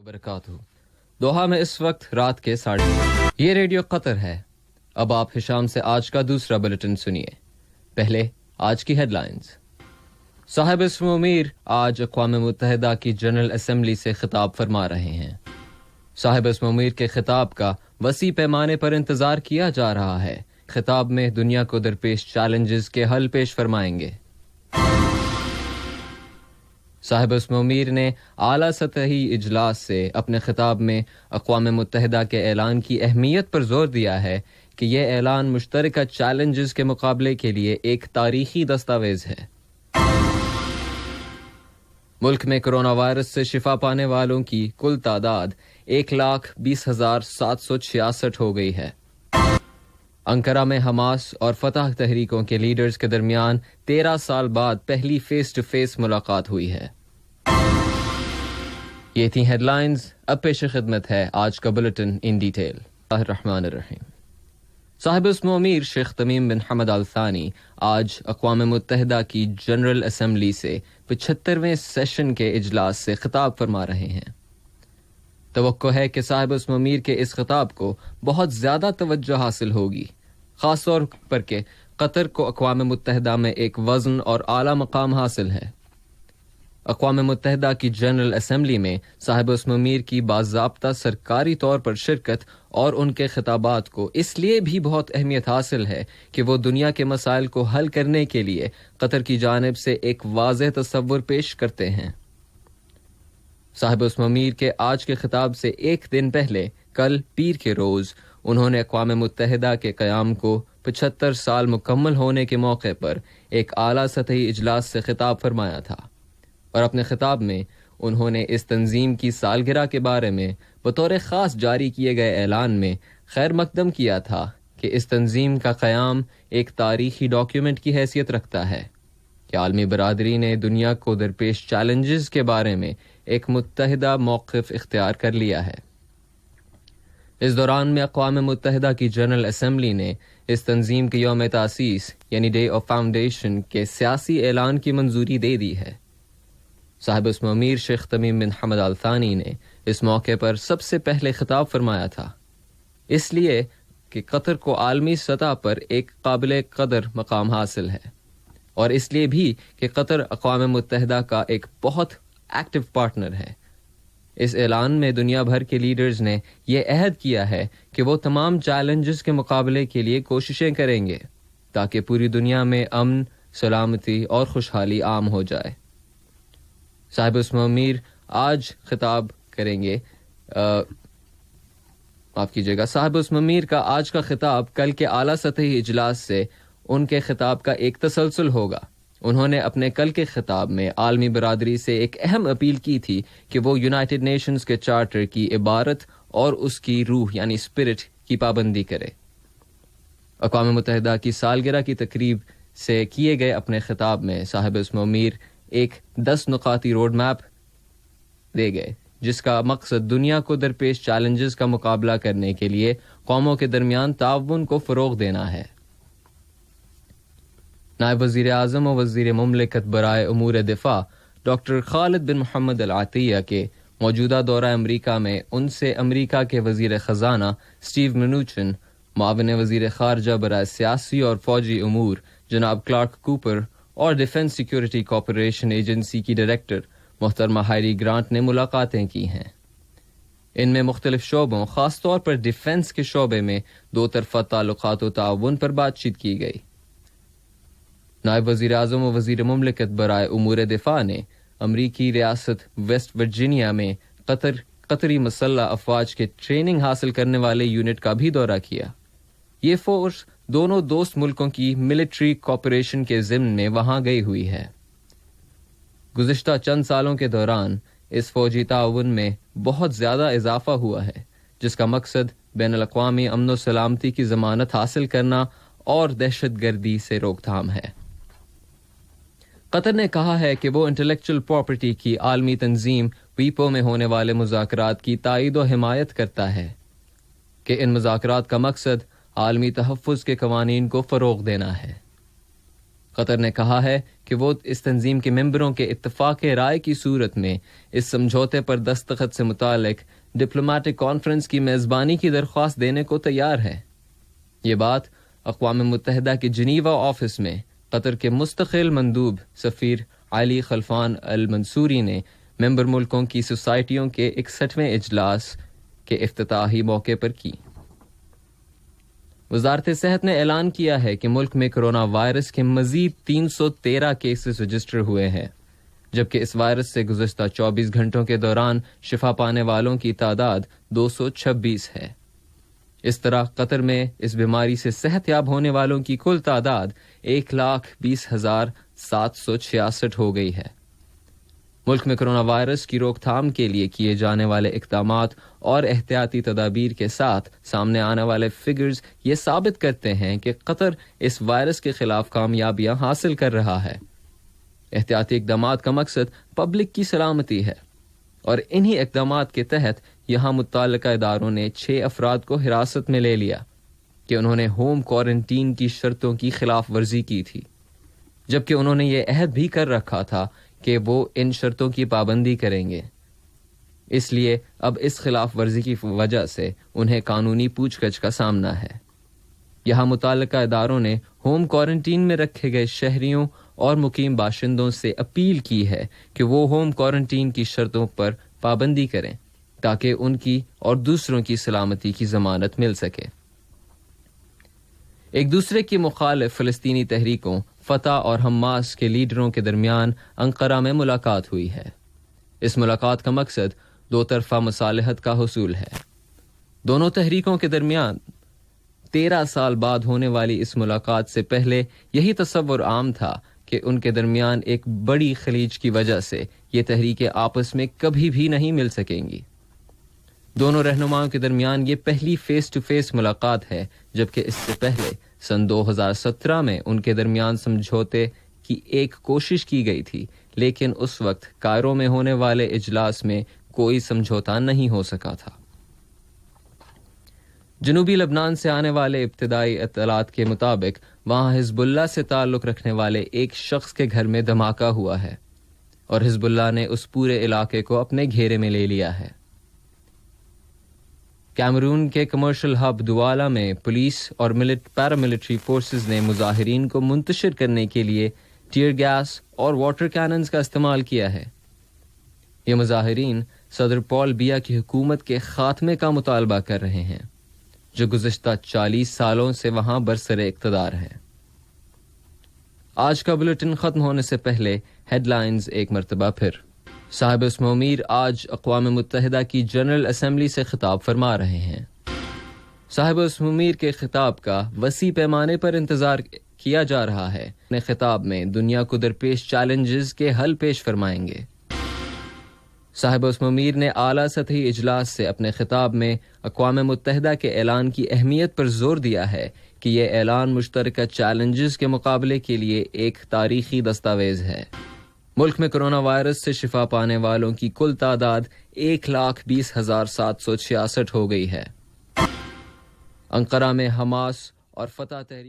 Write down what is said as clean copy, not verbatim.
वबरकातुहू। दोहा में इस वक्त रात के 9:30। ये रेडियो कतर है। अब आप हिशाम से आज का दूसरा बुलेटिन सुनिए। पहले आज की हेडलाइंस। साहिब इस्म अमीर आज अक़वाम मुत्तहिदा की जनरल असेंबली से खिताब फरमा रहे हैं। साहिब इस्म अमीर के खिताब का वसी पैमाने पर इंतजार किया जा रहा है। खिताब में दुनिया को दरपेश चैलेंजेस के हल पेश फरमाएंगे। साहिब इस्म अमीर ने आला सतही इजलास से अपने खिताब में अक़वाम मुत्तहिदा के ऐलान की अहमियत पर जोर दिया है कि यह ऐलान मुश्तरका चैलेंजेस के मुकाबले के लिए एक तारीखी दस्तावेज है। मुल्क में कोरोना वायरस से शिफा पाने वालों की कुल तादाद 1,20,766 हो गई है। अंकारा में हमास और फतह तहरीकों के लीडर्स के दरमियान 13 साल बाद पहली फेस टू फेस मुलाकात हुई है। ये थी हेडलाइंस। अब पेश खिदमत है आज का बुलेटिन इन डिटेल। रहमानिर्रहीम। साहिब इस्म अमीर शेख तमीम बिन हमद अल थानी आज अक़वाम मुत्तहिदा की जनरल असेंबली से 75वें सेशन के इजलास से खिताब फरमा रहे हैं। तवक्को है कि साहिब इस्म अमीर के इस खिताब को बहुत ज्यादा तवज्जो हासिल होगी, खास तौर पर के कतर को अक़वाम मुत्तहिदा में एक वज़न और आला मकाम हासिल है। अक़वाम मुत्तहिदा की जनरल असेंबली में साहिब इस्म अमीर की बाज़ाब्ता सरकारी तौर पर शिरकत और उनके खिताबात को इसलिए भी बहुत अहमियत हासिल है कि वो दुनिया के मसाइल को हल करने के लिए कतर की जानिब से एक वाज़ेह तस्वुर पेश करते हैं। साहिब इस्म अमीर के आज के खिताब से एक दिन पहले कल पीर के रोज़ उन्होंने अक़वाम मुत्तहिदा के क़याम को 75 साल मुकम्मल होने के मौके पर एक आला सतही इजलास से खिताब फरमाया था और अपने खिताब में उन्होंने इस तंजीम की सालगिरह के बारे में बतौर ख़ास जारी किए गए ऐलान में खैर मकदम किया था कि इस तंजीम का क़याम एक तारीखी डॉक्यूमेंट की हैसियत रखता है कि आलमी बरादरी ने दुनिया को दरपेश चैलेंजेस के बारे में एक मुत्तहिदा मौक़िफ़ इख्तियार कर लिया है। इस दौरान में अक़वाम मुत्तहिदा की जनरल असेंबली ने इस तंजीम के यौम तासीस यानी डे ऑफ फाउंडेशन के सियासी ऐलान की मंजूरी दे दी है। साहिब इस्म अमीर शेख तमीम बिन हमद अल थानी ने इस मौके पर सबसे पहले खिताब फरमाया था, इसलिए कि कतर को आलमी सतह पर एक काबिल कदर मकाम हासिल है और इसलिए भी कि कतर अक़वाम मुत्तहिदा का एक बहुत एक्टिव पार्टनर है। इस ऐलान में दुनिया भर के लीडर्स ने यह अहद किया है कि वो तमाम चैलेंजेस के मुकाबले के लिए कोशिशें करेंगे ताकि पूरी दुनिया में अमन, सलामती और खुशहाली आम हो जाए। साहिब इस्म अमीर आज खिताब करेंगे माफ कीजिएगा साहिब इस्म अमीर का आज का खिताब कल के आला सतही इजलास से उनके खिताब का एक तसलसल होगा। उन्होंने अपने कल के खिताब में आलमी बरादरी से एक अहम अपील की थी कि वो यूनाइटेड नेशंस के चार्टर की इबारत और उसकी रूह यानी स्पिरिट की पाबंदी करे। अक़वाम मुत्तहिदा की सालगिरह की तकरीब से किए गए अपने खिताब में साहिब इस्म अमीर एक 10 नुकाती रोड मैप दे गए जिसका मकसद दुनिया को दरपेश चैलेंजेस का मुकाबला करने के लिए कौमों के दरमियान ताउन को फ़रोग़ देना है। नायब वज़ीर आज़म और वज़ीर मुमलिकत बराए उमूर दिफ़ा डॉक्टर खालिद बिन मोहम्मद अल आतिया के मौजूदा दौरा अमरीका में उनसे अमरीका के वज़ीर ख़ज़ाना स्टीव मनुचिन, मुआविन वज़ीर ख़ारजा बराए सियासी और फ़ौजी उमूर जनाब क्लार्क कूपर और डिफेंस सिक्योरिटी कॉर्पोरेशन एजेंसी की डायरेक्टर मोहतरमा हायरी ग्रांट ने मुलाकातें की हैं। इनमें मुख्तलिफ शोबों ख़ास तौर पर डिफेंस के शोबे में दो तरफ़ा ताल्लुक़ात व ताउन पर बातचीत की गई। नायब वज़ीर आज़म व वज़ीर मुमलिकत बराए उमूर दिफ़ा ने अमरीकी रियासत वेस्ट वर्जीनिया में कतरी मसल्ह अफ़वाज के ट्रेनिंग हासिल करने वाले यूनिट का भी दौरा किया। ये फोर्स दोनों दोस्त मुल्कों की मिलिट्री कॉपरेशन के ज़िम्न में वहां गई हुई है। गुज़िश्ता चंद सालों के दौरान इस फौजी ताउन में बहुत ज़्यादा इजाफा हुआ है जिसका मकसद बैनुल अक़वामी अमन व सलामती की ज़मानत हासिल करना और दहशतगर्दी से रोकथाम है। कतर ने कहा है कि वो इंटेलेक्चुअल प्रॉपर्टी की आलमी तंजीम वीपो में होने वाले मुज़ाकरात की तायद व हिमायत करता है कि इन मुज़ाकरात का मकसद आलमी तहफ़्फ़ुज़ के क़वानीन को फ़रोग़ देना है। قطر نے کہا ہے کہ وہ اس تنظیم کے ممبروں کے اتفاق رائے کی صورت میں اس سمجھوتے پر دستخط سے متعلق ڈپلومیٹک کانفرنس کی میزبانی کی درخواست دینے کو تیار ہے۔ یہ بات اقوام متحدہ کے جنیوا آفس میں قطر کے مستقل مندوب سفیر علی خلفان المنصوری نے ممبر ملکوں کی سوسائٹیوں کے 61ویں اجلاس کے افتتاحی موقع پر کی۔ وزارت صحت نے اعلان کیا ہے کہ ملک میں کرونا وائرس کے مزید 313 کیسز رجسٹر ہوئے ہیں، جبکہ اس وائرس سے گزشتہ 24 گھنٹوں کے دوران شفا پانے والوں کی تعداد 226 ہے۔ اس طرح قطر میں اس بیماری سے صحت یاب ہونے والوں کی کل تعداد 1,20,766 ہو گئی ہے۔ ملک میں کرونا وائرس کی روک تھام کے لیے کیے جانے والے اقدامات اور احتیاطی تدابیر کے ساتھ سامنے آنے والے فگرز یہ ثابت کرتے ہیں کہ قطر اس وائرس کے خلاف کامیابیاں حاصل کر رہا ہے۔ احتیاطی اقدامات کا مقصد پبلک کی سلامتی ہے، اور انہی اقدامات کے تحت یہاں متعلقہ اداروں نے 6 افراد کو حراست میں لے لیا کہ انہوں نے ہوم کوارنٹین کی شرطوں کی خلاف ورزی کی تھی، جبکہ انہوں نے یہ عہد بھی کر رکھا تھا کہ وہ ان شرطوں کی پابندی کریں گے۔ اس لیے اب اس خلاف ورزی کی وجہ سے انہیں قانونی پوچھ گچھ کا سامنا ہے۔ یہاں متعلقہ اداروں نے ہوم کوارنٹین میں رکھے گئے شہریوں اور مقیم باشندوں سے اپیل کی ہے کہ وہ ہوم کوارنٹین کی شرطوں پر پابندی کریں تاکہ ان کی اور دوسروں کی سلامتی کی ضمانت مل سکے۔ ایک دوسرے کی مخالف فلسطینی تحریکوں فتح اور حماس کے لیڈروں کے درمیان انقرہ میں ملاقات ہوئی ہے۔ اس ملاقات کا مقصد دو طرفہ مصالحت کا حصول ہے۔ دونوں تحریکوں کے درمیان 13 سال بعد ہونے والی اس ملاقات سے پہلے یہی تصور عام تھا کہ ان کے درمیان ایک بڑی خلیج کی وجہ سے یہ تحریکیں آپس میں کبھی بھی نہیں مل سکیں گی۔ دونوں رہنماؤں کے درمیان یہ پہلی فیس ٹو فیس ملاقات ہے، جبکہ اس سے پہلے سن 2017 میں ان کے درمیان سمجھوتے کی ایک کوشش کی گئی تھی، لیکن اس وقت کائرو میں ہونے والے اجلاس میں کوئی سمجھوتا نہیں ہو سکا تھا۔ جنوبی لبنان سے آنے والے ابتدائی اطلاعات کے مطابق وہاں حزب اللہ سے تعلق رکھنے والے ایک شخص کے گھر میں دھماکہ ہوا ہے، اور حزب اللہ نے اس پورے علاقے کو اپنے گھیرے میں لے لیا ہے۔ کیمرون کے کمرشل ہب دوالا میں پولیس اور پیراملٹری فورسز نے مظاہرین کو منتشر کرنے کے لیے ٹیئر گیس اور واٹر کیننز کا استعمال کیا ہے۔ یہ مظاہرین صدر پال بیا کی حکومت کے خاتمے کا مطالبہ کر رہے ہیں، جو گزشتہ 40 سالوں سے وہاں برسر اقتدار ہے۔ آج کا بلیٹن ختم ہونے سے پہلے ہیڈ لائنز ایک مرتبہ پھر۔ صاحب اسم امیر آج اقوام متحدہ کی جنرل اسمبلی سے خطاب فرما رہے ہیں۔ صاحب اسم امیر کے خطاب کا وسیع پیمانے پر انتظار کیا جا رہا ہے۔ اپنے خطاب میں دنیا کو درپیش چیلنجز کے حل پیش فرمائیں گے۔ صاحب اسم امیر نے اعلیٰ سطحی اجلاس سے اپنے خطاب میں اقوام متحدہ کے اعلان کی اہمیت پر زور دیا ہے کہ یہ اعلان مشترکہ چیلنجز کے مقابلے کے لیے ایک تاریخی دستاویز ہے۔ ملک میں کرونا وائرس سے شفا پانے والوں کی کل تعداد 1,20,766 ہو گئی ہے۔ انقرہ میں حماس اور فتح تحریک